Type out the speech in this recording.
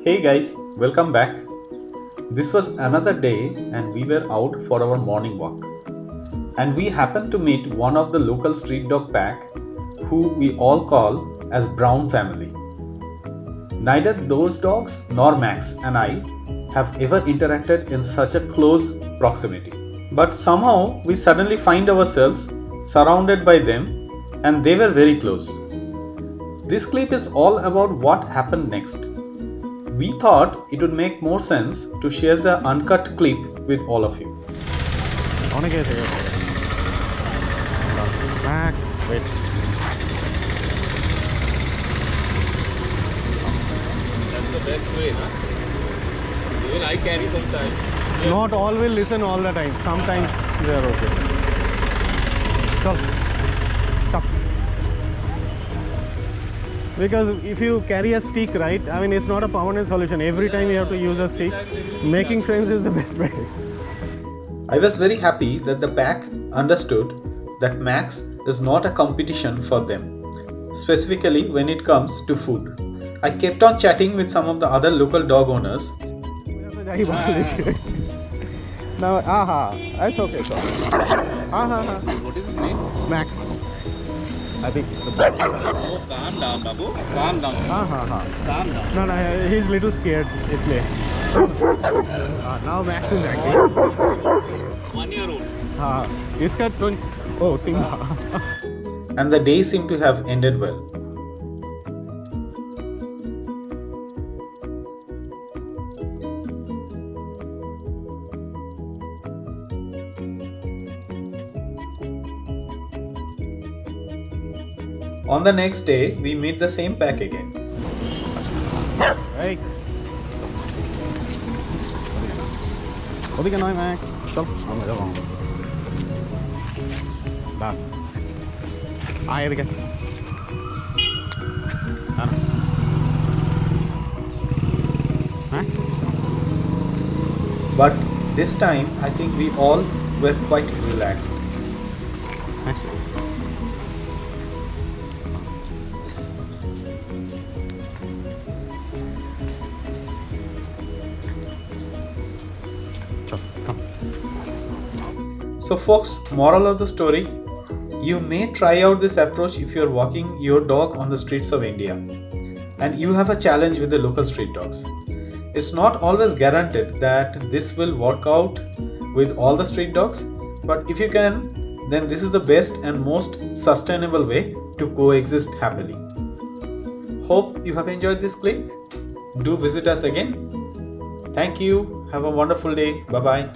Hey guys, welcome back. This was another day and we were out for our morning walk. And we happened to meet one of the local street dog pack who we all call as Brown family. Neither those dogs nor Max and I have ever interacted in such a close proximity. But somehow we suddenly find ourselves surrounded by them and they were very close. This clip is all about what happened next. We thought it would make more sense to share the uncut clip with all of you. I want to get here. Max, wait. That's the best way, na? Even I carry sometimes. Not all will listen all the time. Sometimes they are okay. Stop. Because if you carry a stick, right? I mean, it's not a permanent solution. Every time you have to use a stick. Making friends is the best way. I was very happy that the pack understood that Max is not a competition for them, specifically when it comes to food. I kept on chatting with some of the other local dog owners. Now, it's okay. What is his name? Max. I think. Oh, calm down, Babu. Calm down. Calm down. No, he's little scared. इसलिए. Now Max is angry. 1 year old. इसका Simba. And the day seemed to have ended well. On the next day, we meet the same pack again. Hey. What are you going, Max? चल, हम इधर आऊँ. बात. ये देखें. Max. But this time, I think we all were quite relaxed. Max. Come. So folks, moral of the story, you may try out this approach if you're walking your dog on the streets of India and you have a challenge with the local street dogs. It's not always guaranteed that this will work out with all the street dogs, but if you can, then this is the best and most sustainable way to coexist happily. Hope you have enjoyed this clip. Do visit us again. Thank you. Have a wonderful day. Bye bye.